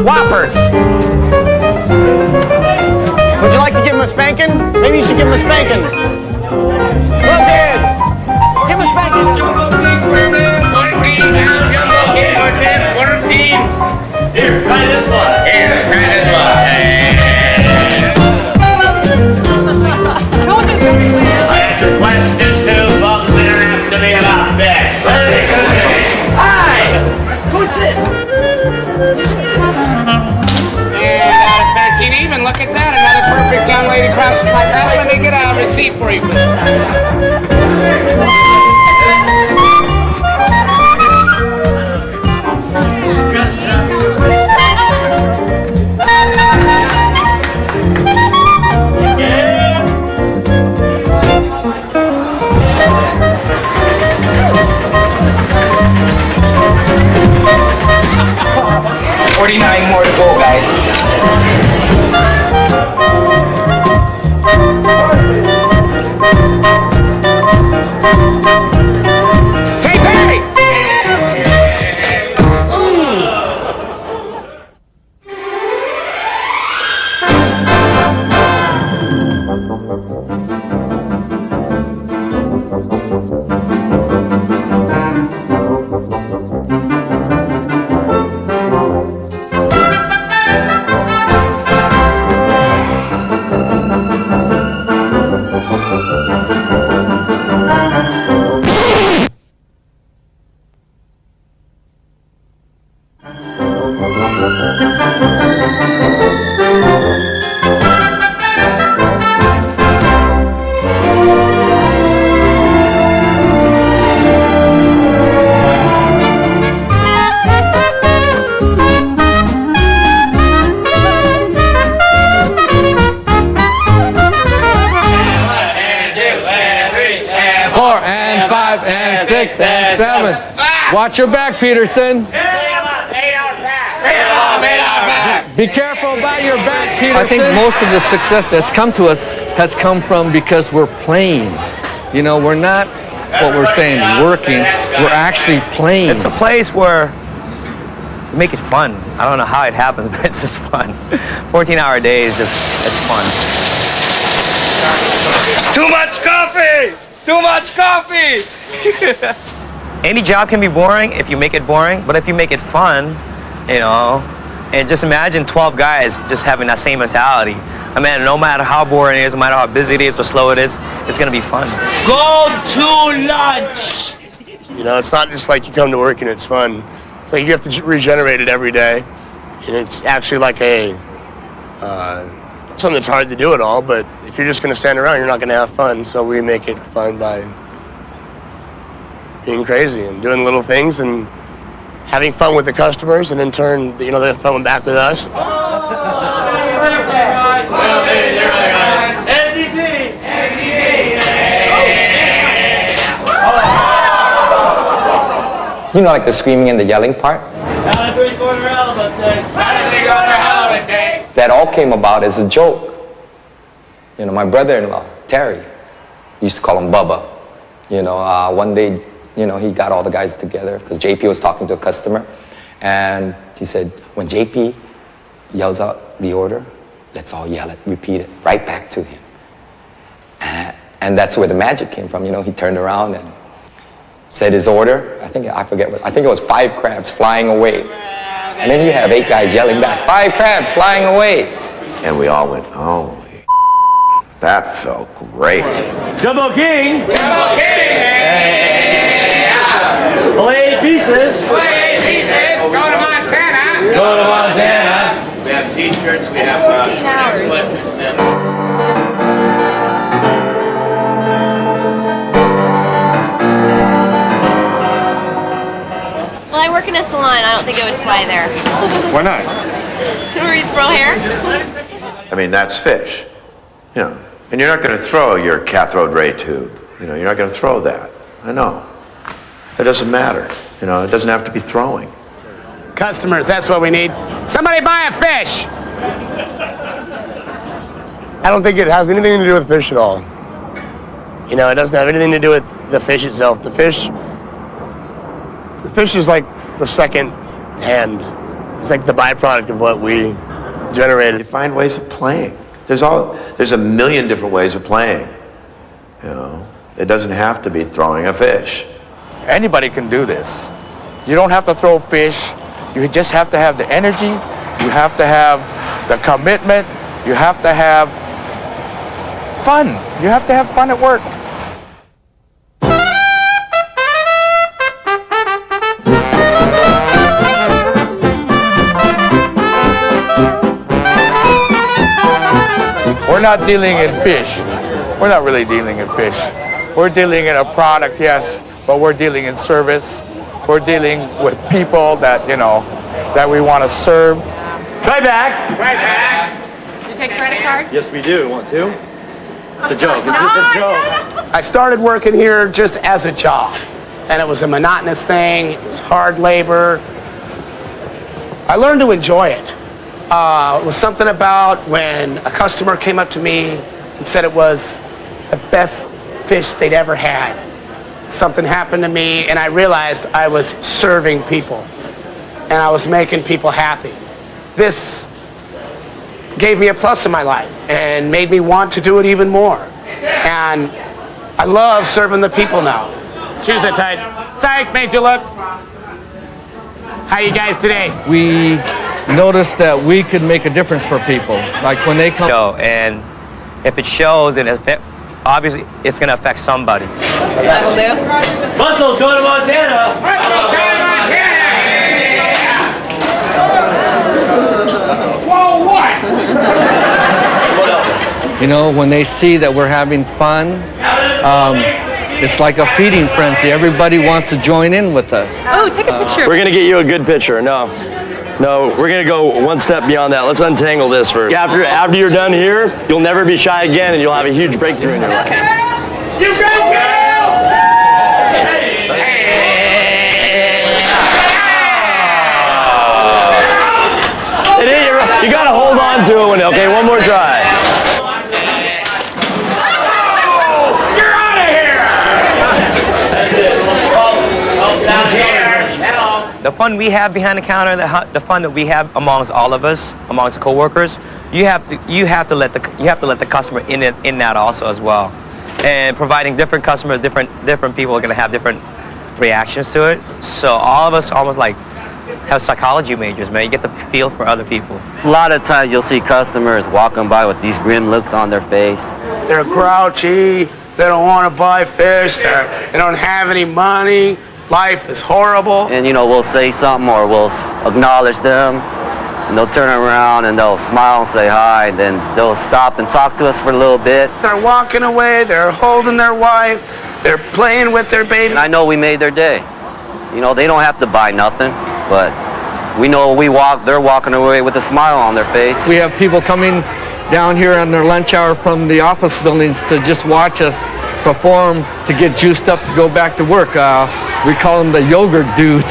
Whoppers. Would you like to give him a spanking? Maybe you should give him a spanking. Look, Dad. Give him a spanking. Here, try this one. Here, try this one. Answer questions too, folks. They don't have to be about this. Hi! Who's this? And 13 even. Look at that. Another perfect young lady crosses my path. Let me get a receipt for you. 49 more to go, guys. Hey, Perry! Watch your back, Peterson. Be careful about your back, Peterson. I think most of the success that's come to us has come from because we're playing. You know, we're not what we're saying working. We're actually playing. It's a place where you make it fun. I don't know how it happens, but it's just fun. 14-hour days, it's fun. Too much coffee! Too much coffee! Any job can be boring if you make it boring, but if you make it fun, you know, and just imagine 12 guys just having that same mentality. I mean, no matter how boring it is, no matter how busy it is or slow it is, it's going to be fun. Go to lunch! You know, it's not just like you come to work and it's fun. It's like you have to regenerate it every day. And it's actually like something that's hard to do at all, but if you're just going to stand around, you're not going to have fun. So we make it fun by being crazy and doing little things and having fun with the customers, and in turn, you know, they have fun back with us. You know, like the screaming and the yelling part? That all came about as a joke. You know, my brother-in-law, Terry, used to call him Bubba. You know, one day, you know, he got all the guys together because JP was talking to a customer, and he said, when JP yells out the order, let's all yell it, repeat it, right back to him. And that's where the magic came from. You know, he turned around and said his order. I think it was 5 crabs flying away. And then you have 8 guys yelling back, 5 crabs flying away. And we all went, oh, that felt great. Double king! Double king! Filet pieces! Filet pieces! Go to Montana! Go to Montana! We have t-shirts, we have 14 hours. Well, I work in a salon. I don't think I would fly there. Why not? Where you throw hair? I mean, that's fish, you know. And you're not going to throw your cathode ray tube. You know, you're not going to throw that. I know. It doesn't matter. You know, it doesn't have to be throwing. Customers, that's what we need. Somebody buy a fish! I don't think it has anything to do with fish at all. You know, it doesn't have anything to do with the fish itself. The fish is like the second hand It's like the byproduct of what we generated. You find ways of playing. There's a million different ways of playing. You know, it doesn't have to be throwing a fish. Anybody can do this. You don't have to throw fish. You just have to have the energy. You have to have the commitment. You have to have fun. You have to have fun at work. We're not dealing in fish. We're not really dealing in fish. We're dealing in a product, yes, but we're dealing in service. We're dealing with people that, you know, that we want to serve. Right back. Right back. You take credit card? Yes, we do. Want to? It's a joke. It's just a joke. I started working here just as a job, and it was a monotonous thing. It was hard labor. I learned to enjoy it. It was something about when a customer came up to me and said it was the best fish they'd ever had. Something happened to me, and I realized I was serving people, and I was making people happy. This gave me a plus in my life and made me want to do it even more. And I love serving the people now. Shoes are tight. Psych, made you look. How you guys today? We noticed that we could make a difference for people. Like when they come. And if it shows, and obviously it's going to affect somebody. That'll do. Muscles going to Montana. Muscles going to Montana. Whoa, what? You know, when they see that we're having fun, it's like a feeding frenzy. Everybody wants to join in with us. Oh, take a picture. We're going to get you a good picture. No, we're going to go one step beyond that. Let's untangle this first. After you're done here, you'll never be shy again, and you'll have a huge breakthrough in your life. You go, girl! You got to hold on to it. Okay, one more try. You're out of here! That's it. The fun we have behind the counter, the fun that we have amongst all of us, amongst the coworkers, you have to let the customer in that also as well, and providing different customers, different people are going to have different reactions to it. So all of us almost like have psychology majors, man. You get the feel for other people. A lot of times you'll see customers walking by with these grim looks on their face. They're grouchy. They don't want to buy fish. They don't have any money. Life is horrible. And, you know, we'll say something or we'll acknowledge them, and they'll turn around and they'll smile and say hi, and then they'll stop and talk to us for a little bit. They're walking away. They're holding their wife. They're playing with their baby. And I know we made their day. You know, they don't have to buy nothing, but we know they're walking away with a smile on their face. We have people coming down here on their lunch hour from the office buildings to just watch us perform, to get juiced up to go back to work. We call them the yogurt dudes.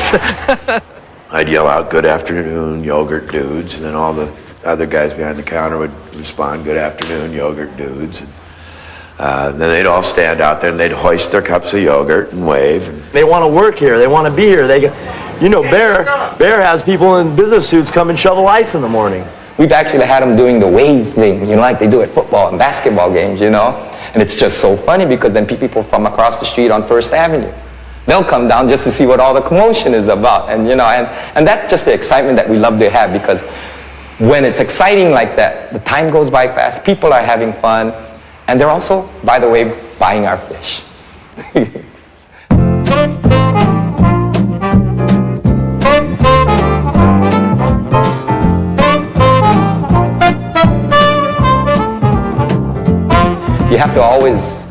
I'd yell out, "Good afternoon, yogurt dudes," and then all the other guys behind the counter would respond, "Good afternoon, yogurt dudes." And then they'd all stand out there and they'd hoist their cups of yogurt and wave. They want to work here. They want to be here. You know, Bear has people in business suits come and shovel ice in the morning. We've actually had them doing the wave thing, you know, like they do at football and basketball games, you know. And it's just so funny because then people from across the street on First Avenue, they'll come down just to see what all the commotion is about. And, you know, and that's just the excitement that we love to have, because when it's exciting like that, the time goes by fast, people are having fun, and they're also, by the way, buying our fish. You have to always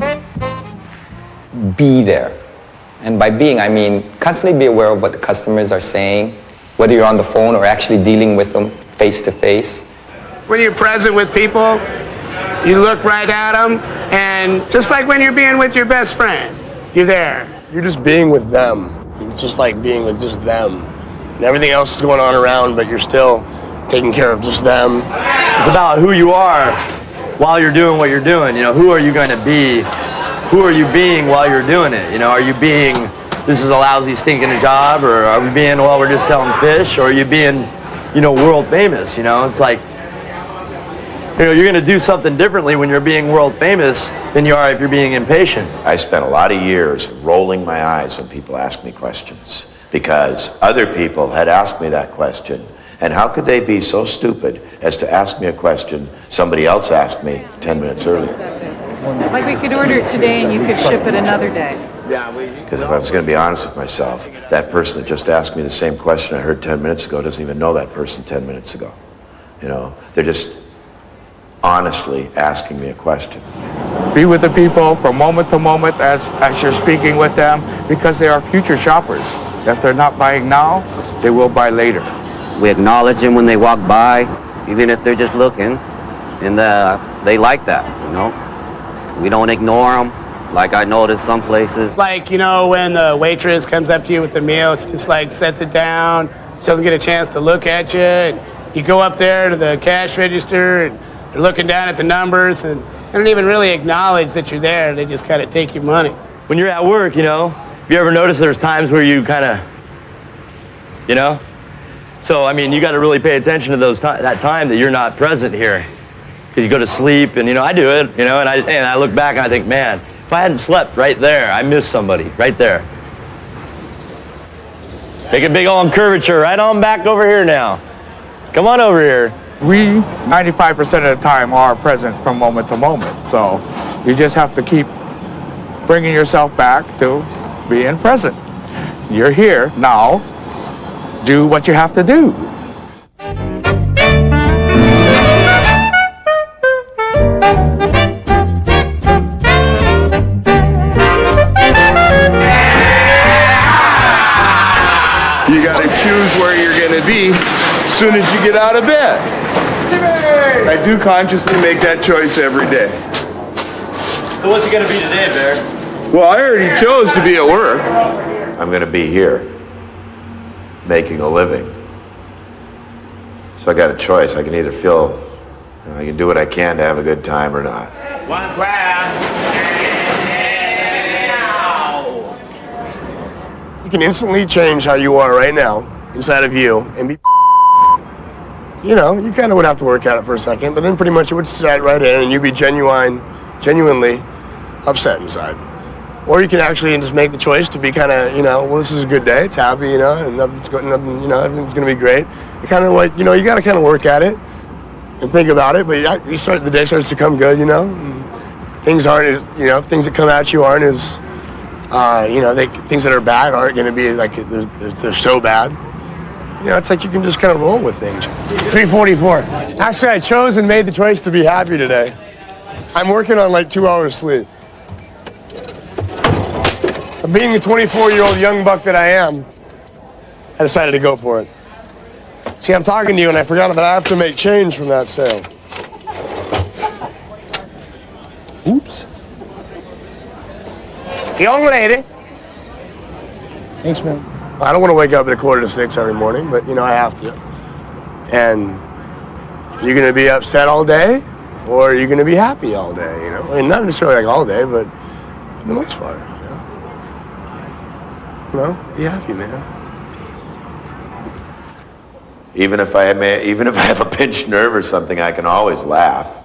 be there. And by being, I mean constantly be aware of what the customers are saying, whether you're on the phone or actually dealing with them face to face. When you're present with people, you look right at them, and just like when you're being with your best friend, you're there. You're just being with them. It's just like being with just them. And everything else is going on around, but you're still taking care of just them. It's about who you are while you're doing what you're doing. You know, who are you going to be? Who are you being while you're doing it? You know, are you being, this is a lousy, stinking job, or are we being, well, we're just selling fish, or are you being, you know, world famous, you know? It's like, you know, you're going to do something differently when you're being world famous than you are if you're being impatient. I spent a lot of years rolling my eyes when people asked me questions because other people had asked me that question. And how could they be so stupid as to ask me a question somebody else asked me 10 minutes earlier? Like we could order it today and you could ship it another day. Because if I was going to be honest with myself, that person that just asked me the same question I heard 10 minutes ago doesn't even know that person 10 minutes ago. You know, they're just honestly asking me a question. Be with the people from moment to moment as you're speaking with them because they are future shoppers. If they're not buying now, they will buy later. We acknowledge them when they walk by, even if they're just looking, and they like that, you know. We don't ignore them, like I noticed some places. Like, you know, when the waitress comes up to you with the meal, she just like sets it down, she doesn't get a chance to look at you, and you go up there to the cash register, and they're looking down at the numbers, and they don't even really acknowledge that you're there, they just kind of take your money. When you're at work, you know, have you ever noticed there's times where you kind of, you know? So, I mean, you got to really pay attention to that time that you're not present here. Because you go to sleep, and, you know, I do it, you know, and I look back and I think, man, if I hadn't slept right there, I missed somebody right there. Make a big old curvature right on back over here now. Come on over here. We, 95% of the time, are present from moment to moment. So you just have to keep bringing yourself back to being present. You're here now. Do what you have to do. You got to choose where you're going to be as soon as you get out of bed. I do consciously make that choice every day. So what's it going to be today, Bear? Well, I already chose to be at work. I'm going to be here, making a living. So I got a choice. I can either feel, you know, I can do what I can to have a good time or not. One grab. You can instantly change how you are right now, inside of you, and be, you know, you kind of would have to work at it for a second, but then pretty much it would set right in and you'd be genuinely upset inside. Or you can actually just make the choice to be kind of, you know, well, this is a good day, it's happy, you know, and nothing, you know, everything's going to be great. You kind of like, you know, you got to kind of work at it and think about it, but the day starts to come good, you know, and things aren't as, you know, things that come at you aren't as, you know, things that are bad aren't going to be like, they're so bad. You know, it's like you can just kind of roll with things. 3:44. Actually, I chose and made the choice to be happy today. I'm working on like 2 hours sleep. Being the 24-year-old young buck that I am, I decided to go for it. See, I'm talking to you and I forgot that I have to make change from that sale. Oops. Young lady. Thanks, man. I don't want to wake up at 5:45 every morning, but, you know, I have to. And you're going to be upset all day, or are you going to be happy all day, you know? I mean, not necessarily like all day, but for the most part. No, be happy, man. Even if I have a pinched nerve or something, I can always laugh.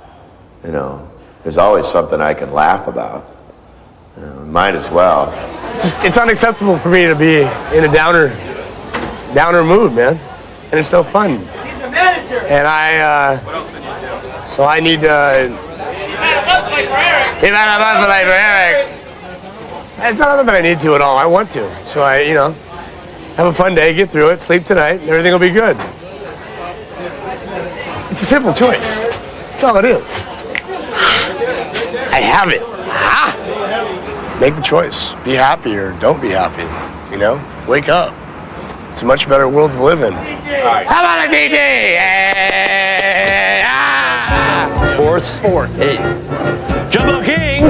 You know, there's always something I can laugh about. You know, might as well. It's unacceptable for me to be in a downer mood, man, and it's still fun. And so I need to. It's not that I need to at all. I want to. So I, you know, have a fun day, get through it, sleep tonight, and everything will be good. It's a simple choice. That's all it is. I have it. Make the choice. Be happy or don't be happy. You know, wake up. It's a much better world to live in. How about a DD? Fourth, 8. Jumbo King.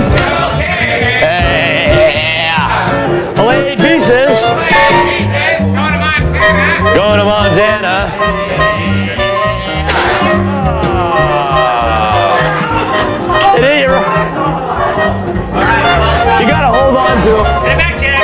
All 8 pieces. Going to Montana. It is. You gotta hold on to him. Get back, Jack.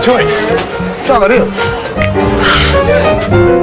choice. That's all it is.